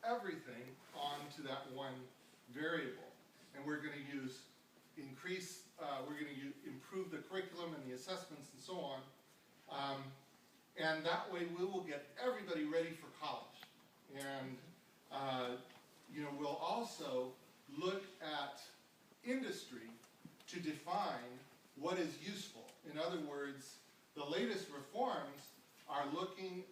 everything onto that one variable. And we're going to improve the curriculum and the assessments and so on. And that way we will get everybody ready for college. And we'll also look at industry to define what is useful. In other words, the latest reforms are looking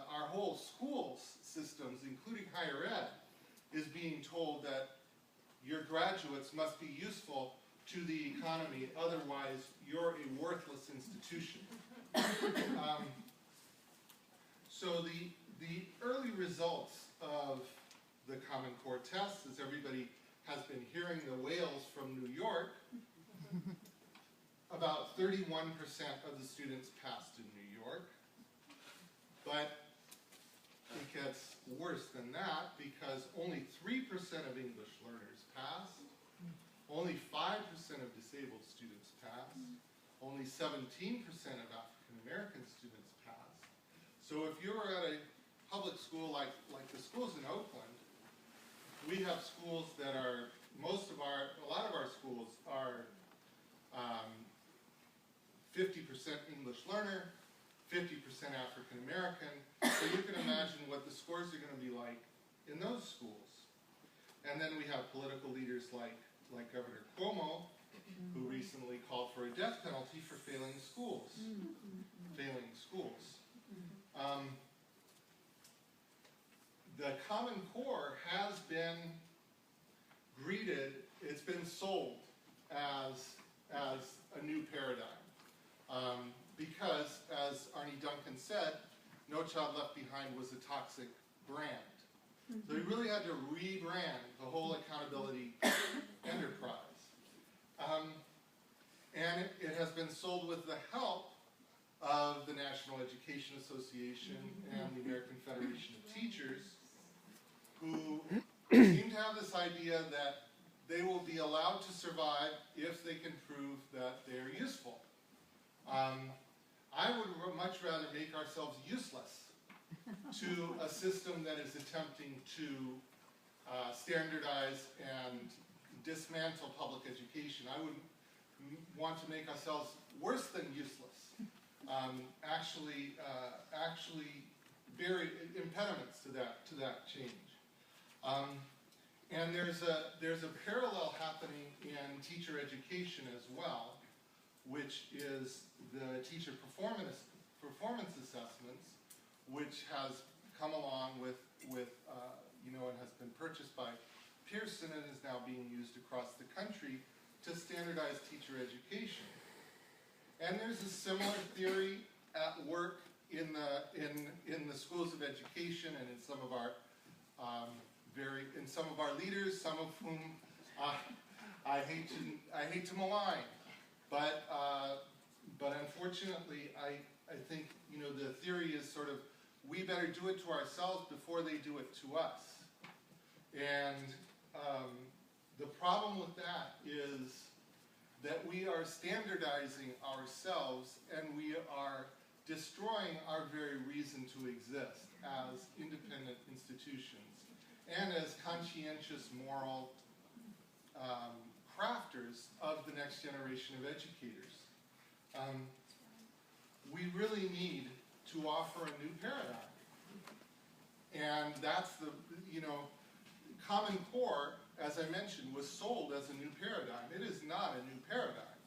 our whole schools systems, including higher ed, is being told that your graduates must be useful to the economy, otherwise you're a worthless institution. So the early results of the Common Core tests, as everybody has been hearing the wails from New York, about 31% of the students passed in New York. But it gets worse than that because only 3% of English learners passed, only 5% of disabled students passed, only 17% of African American students passed. So if you're at a public school like the schools in Oakland, we have schools that are, a lot of our schools are 50% English learner, 50% African American. So you can imagine what the scores are going to be like in those schools. And then we have political leaders like Governor Cuomo, who recently called for a death penalty for failing schools. The Common Core has been greeted, it's been sold as a new paradigm. Because, as Arnie Duncan said, No Child Left Behind was a toxic brand. So we really had to rebrand the whole accountability enterprise. And it has been sold with the help of the National Education Association and the American Federation of Teachers, who seem to have this idea that they will be allowed to survive if they can prove that they're useful. I would much rather make ourselves useless to a system that is attempting to standardize and dismantle public education. I would want to make ourselves worse than useless. Actually very impediments to that change. And there's a parallel happening in teacher education as well, which is the teacher performance assessments, which has come along with and has been purchased by Pearson and is now being used across the country to standardize teacher education. And there's a similar theory at work in the schools of education and in some of our leaders, some of whom I hate to malign. But unfortunately, I think the theory is sort of we better do it to ourselves before they do it to us. And the problem with that is that we are standardizing ourselves and we are destroying our very reason to exist as independent institutions and as conscientious moral crafters of the next generation of educators. We really need to offer a new paradigm. And that's Common Core, as I mentioned, was sold as a new paradigm. It is not a new paradigm.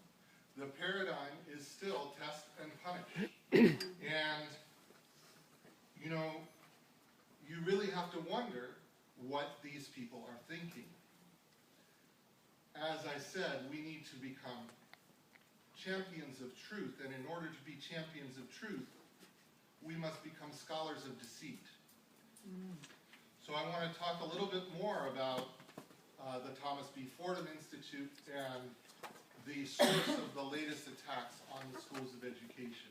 The paradigm is still test and punish. And, you really have to wonder what these people are thinking. As I said, we need to become champions of truth, and in order to be champions of truth, we must become scholars of deceit. So I want to talk a little bit more about the Thomas B. Fordham Institute and the source of the latest attacks on the schools of education.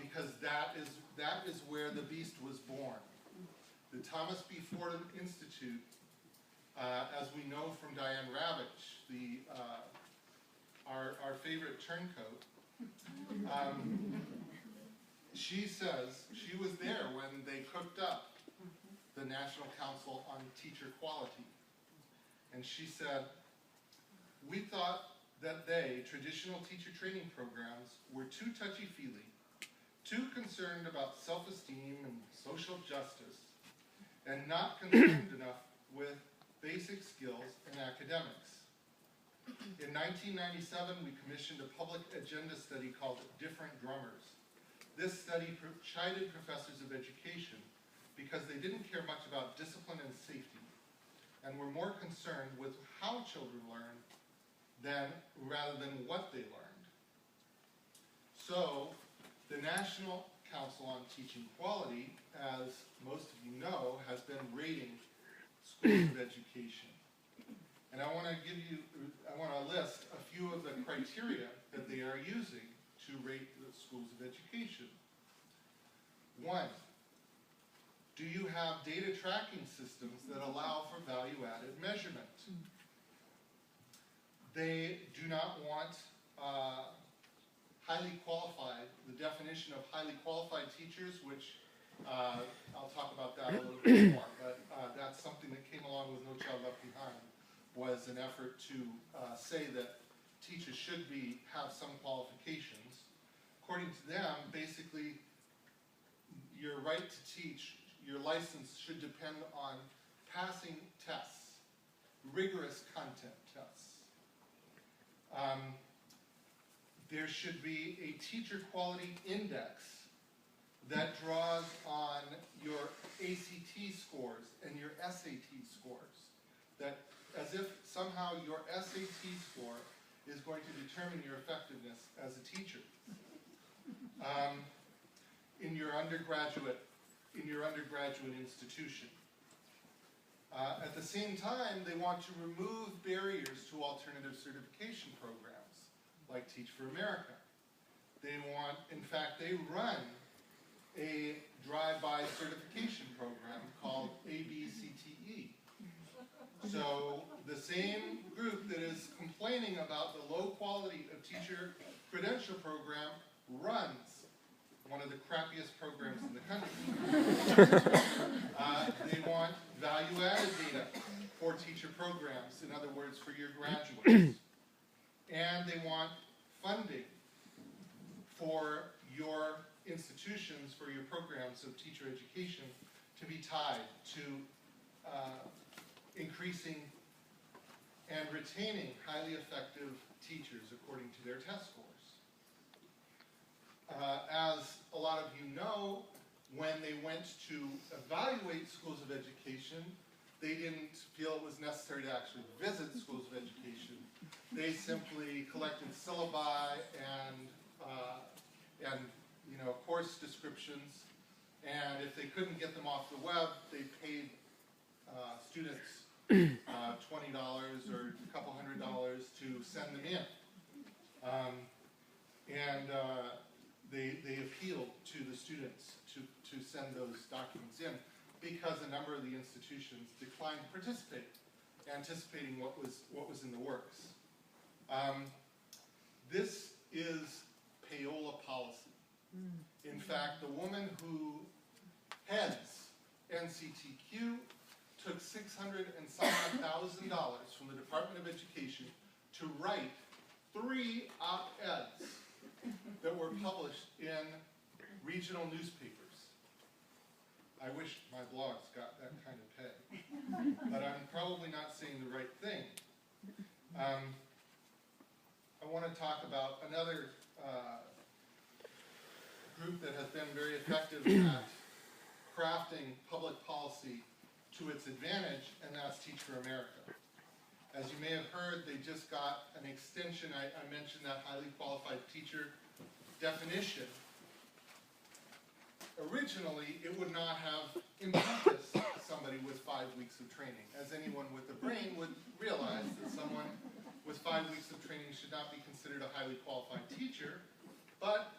Because that is where the beast was born. The Thomas B. Fordham Institute, as we know from Diane Ravitch, our favorite turncoat, she says she was there when they cooked up the National Council on Teacher Quality. And she said, we thought that they, traditional teacher training programs, were too touchy-feely, too concerned about self-esteem and social justice, and not concerned enough with basic skills and academics. In 1997, we commissioned a public agenda study called Different Drummers. This study chided professors of education because they didn't care much about discipline and safety, and were more concerned with how children learn rather than what they learned. So, the National Council on Teaching Quality, as most of you know, has been rating schools of education. And I want to list a few of the criteria that they are using to rate the schools of education. 1, do you have data tracking systems that allow for value-added measurement? They do not want highly qualified, the definition of highly qualified teachers, which I'll talk about that a little bit more, but that's something that came along with No Child Left Behind, was an effort to say that teachers should have some qualifications. According to them, basically, your right to teach, your license should depend on passing tests, rigorous content tests. There should be a teacher quality index that draws on your ACT scores and your SAT scores, that as if somehow your SAT score is going to determine your effectiveness as a teacher. In your undergraduate institution. At the same time, they want to remove barriers to alternative certification programs, like Teach for America. They want, in fact, they run a drive-by certification program called ABCTE. So the same group that is complaining about the low quality of teacher credential program runs one of the crappiest programs in the country. They want value-added data for teacher programs, in other words, for your graduates. And they want funding for your institutions, for your programs of teacher education, to be tied to increasing and retaining highly effective teachers according to their test scores. As a lot of you know, when they went to evaluate schools of education, they didn't feel it was necessary to actually visit schools of education. They simply collected syllabi and course descriptions, and if they couldn't get them off the web, they paid students $20 or a couple $100 to send them in. They appealed to the students to send those documents in because a number of the institutions declined to participate, anticipating what was in the works. This is payola policy. In fact, the woman who heads NCTQ took $600,000 from the Department of Education to write 3 op-eds that were published in regional newspapers. I wish my blogs got that kind of pay, but I'm probably not saying the right thing. I want to talk about another group that has been very effective at crafting public policy to its advantage, and that's Teach for America. As you may have heard, they just got an extension. I mentioned that highly qualified teacher definition. Originally, it would not have encompassed somebody with 5 weeks of training. As anyone with a brain would realize that someone with 5 weeks of training should not be considered a highly qualified teacher, but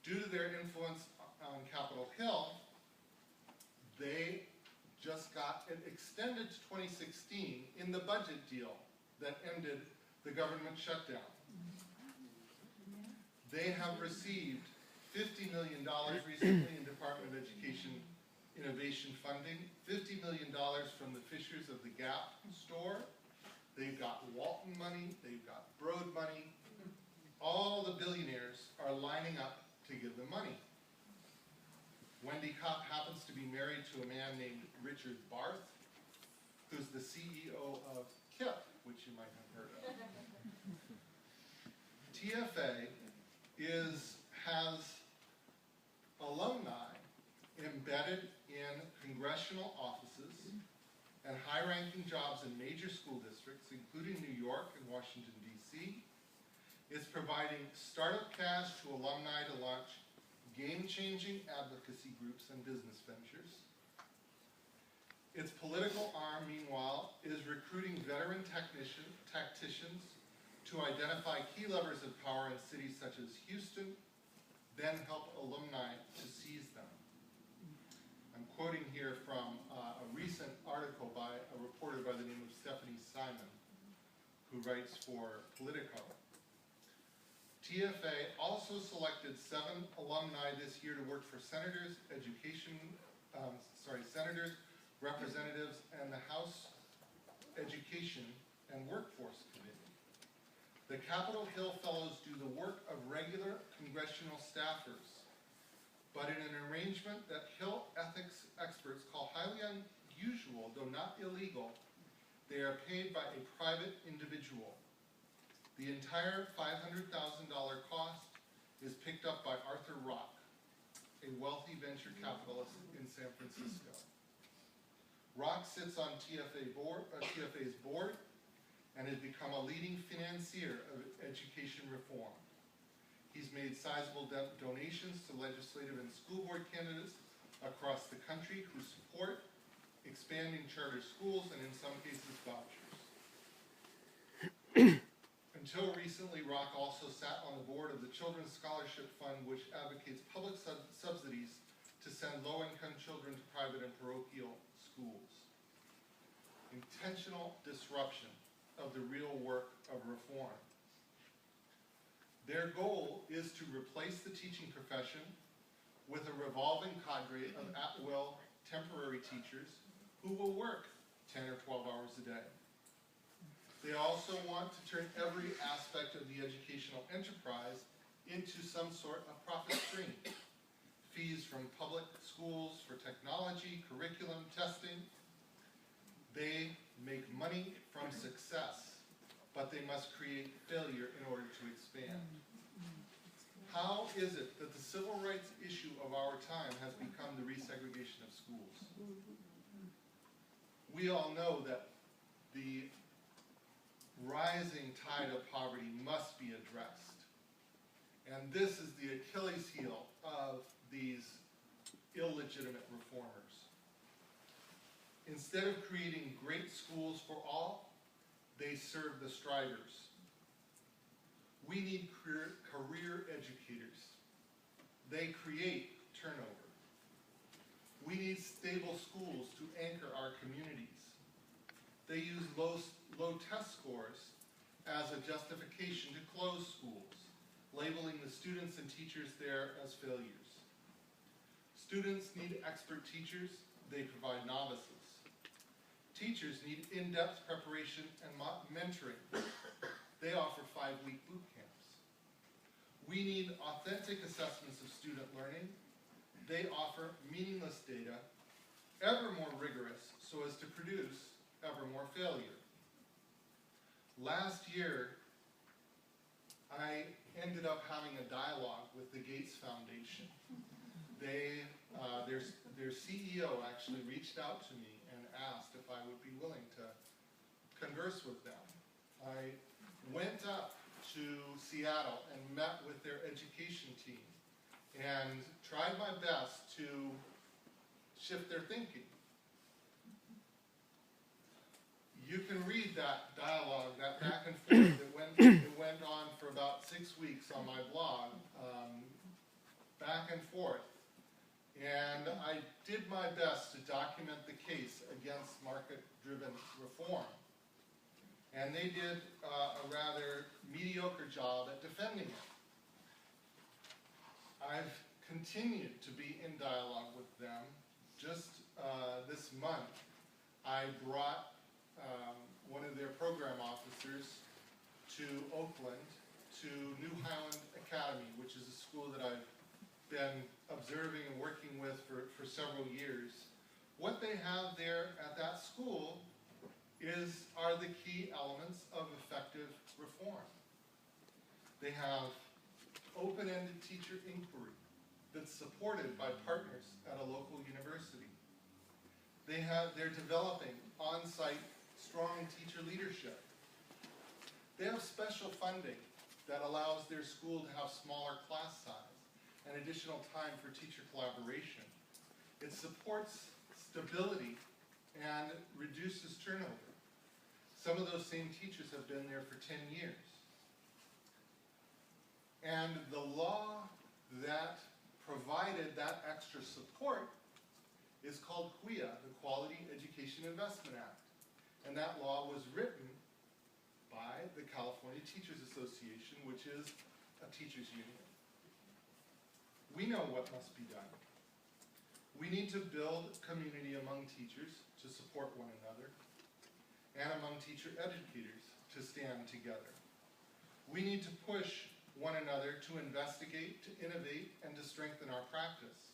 due to their influence on Capitol Hill, they just got it extended to 2016 in the budget deal that ended the government shutdown. They have received $50 million recently in Department of Education innovation funding, $50 million from the Fishers of the Gap store. They've got Walton money, they've got Broad money. All the billionaires are lining up to give them money. Wendy Kopp happens to be married to a man named Richard Barth, who's the CEO of KIPP, which you might have heard of. TFA has alumni embedded in congressional offices and high-ranking jobs in major school districts, including New York and Washington, D.C. It's providing startup cash to alumni to launch game-changing advocacy groups and business ventures. Its political arm, meanwhile, is recruiting veteran tacticians to identify key levers of power in cities such as Houston, then help alumni to seize them. I'm quoting here from a recent article by a reporter by the name of Stephanie Simon, who writes for Politico. TFA also selected 7 alumni this year to work for senators, senators, representatives, and the House Education and Workforce Committee. The Capitol Hill Fellows do the work of regular congressional staffers, but in an arrangement that Hill ethics experts call highly unusual, though not illegal. They are paid by a private individual. The entire $500,000 cost is picked up by Arthur Rock, a wealthy venture capitalist in San Francisco. Rock sits on TFA's board and has become a leading financier of education reform. He's made sizable donations to legislative and school board candidates across the country who support expanding charter schools and, in some cases, vouchers. Until recently, Rock also sat on the board of the Children's Scholarship Fund, which advocates public subsidies to send low-income children to private and parochial schools. Intentional disruption of the real work of reform. Their goal is to replace the teaching profession with a revolving cadre of at-will temporary teachers who will work 10 or 12 hours a day. They also want to turn every aspect of the educational enterprise into some sort of profit stream. Fees from public schools for technology, curriculum, testing. They make money from success, but they must create failure in order to expand. How is it that the civil rights issue of our time has become the resegregation of schools? We all know that the rising tide of poverty must be addressed. And this is the Achilles heel of these illegitimate reformers. Instead of creating great schools for all, they serve the strivers. We need career educators. They create turnover. We need stable schools to anchor our communities. They use low test scores as a justification to close schools, labeling the students and teachers there as failures. Students need expert teachers. They provide novices. Teachers need in-depth preparation and mentoring. They offer 5-week boot camps. We need authentic assessments of student learning. They offer meaningless data, ever more rigorous, so as to produce ever more failure. Last year, I ended up having a dialogue with the Gates Foundation. Their CEO actually reached out to me and asked if I would be willing to converse with them. I went up to Seattle and met with their education team and tried my best to shift their thinking. You can read that dialogue, that back and forth. It went on for about 6 weeks on my blog, back and forth. And I did my best to document the case against market-driven reform. And they did a rather mediocre job at defending it. I I've continued to be in dialogue with them. Just this month, I brought one of their program officers to Oakland, to New Highland Academy, which is a school that I've been observing and working with for several years. What they have there at that school are the key elements of effective reform. They have open-ended teacher inquiry that's supported by partners at a local university. They're developing on-site strong teacher leadership. They have special funding that allows their school to have smaller class size and additional time for teacher collaboration. It supports stability and reduces turnover. Some of those same teachers have been there for 10 years. And the law that provided that extra support is called QUIA, the Quality Education Investment Act. And that law was written by the California Teachers Association, which is a teachers union. We know what must be done. We need to build community among teachers to support one another, and among teacher educators to stand together. We need to push one another to investigate, to innovate, and to strengthen our practice.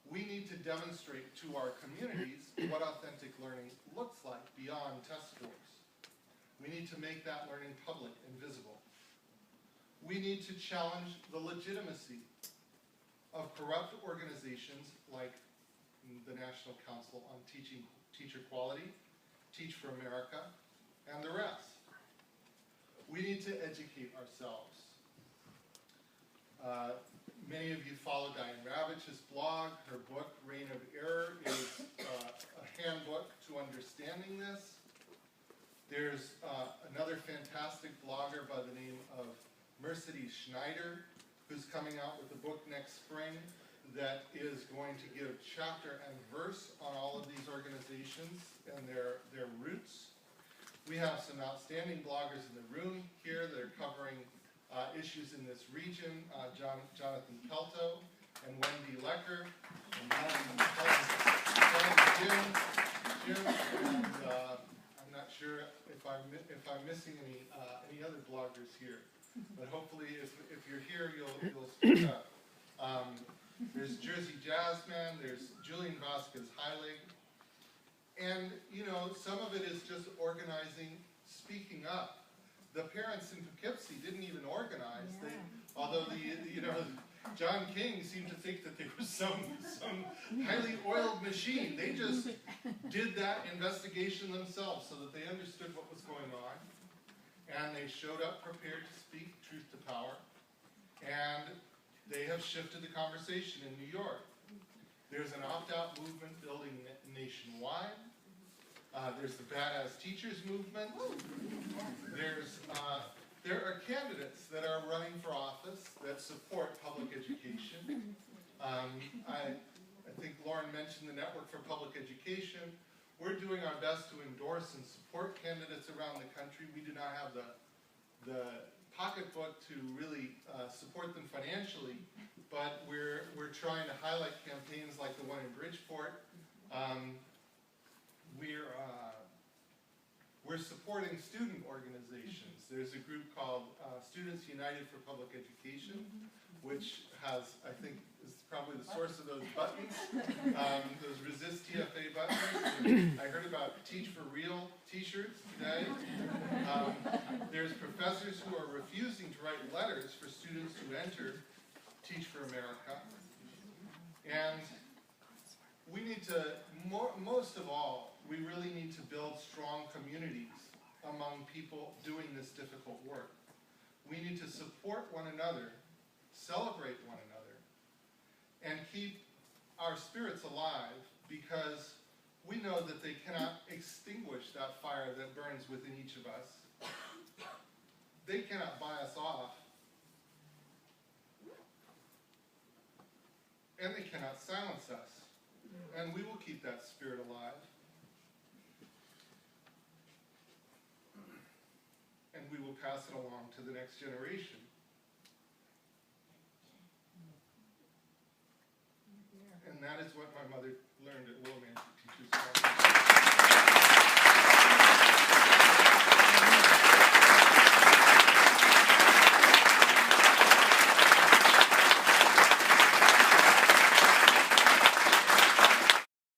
We need to demonstrate to our communities what authentic learning looks like beyond test scores. We need to make that learning public and visible. We need to challenge the legitimacy of corrupt organizations like the National Council on Teacher Quality, Teach for America, and the rest. We need to educate ourselves. Many of you follow Diane Ravitch's blog. Her book, Reign of Error, is a handbook to understanding this. There's another fantastic blogger by the name of Mercedes Schneider, who's coming out with a book next spring that is going to give chapter and verse on all of these organizations and their roots. We have some outstanding bloggers in the room here that are covering issues in this region, Jonathan Cotto and Wendy Lecker, and Jim, and I'm not sure if I'm missing any other bloggers here, but hopefully if you're here, you'll speak up. There's Jersey Jazzman, there's Julian Vasquez Heilig, and some of it is just organizing, speaking up. The parents in Poughkeepsie didn't even organize. Yeah. Although John King seemed to think that they were some highly oiled machine. They just did that investigation themselves so that they understood what was going on, and they showed up prepared to speak truth to power, and they have shifted the conversation in New York. There's an opt-out movement building nationwide. There's the Badass Teachers movement. There are candidates that are running for office that support public education. I think Lauren mentioned the Network for Public Education. We're doing our best to endorse and support candidates around the country. We do not have the pocketbook to really support them financially, but we're trying to highlight campaigns like the one in Bridgeport. We're supporting student organizations. There's a group called Students United for Public Education, which has, I think, is probably the source of those buttons, those Resist TFA buttons. I heard about Teach for Real t-shirts today. There's professors who are refusing to write letters for students who enter Teach for America. And we need to, most of all, we really need to build strong communities among people doing this difficult work. We need to support one another, celebrate one another, and keep our spirits alive, because we know that they cannot extinguish that fire that burns within each of us. They cannot buy us off, and they cannot silence us. And we will keep that spirit alive. And we will pass it along to the next generation. and that is what my mother learned at Willimantic Teachers College.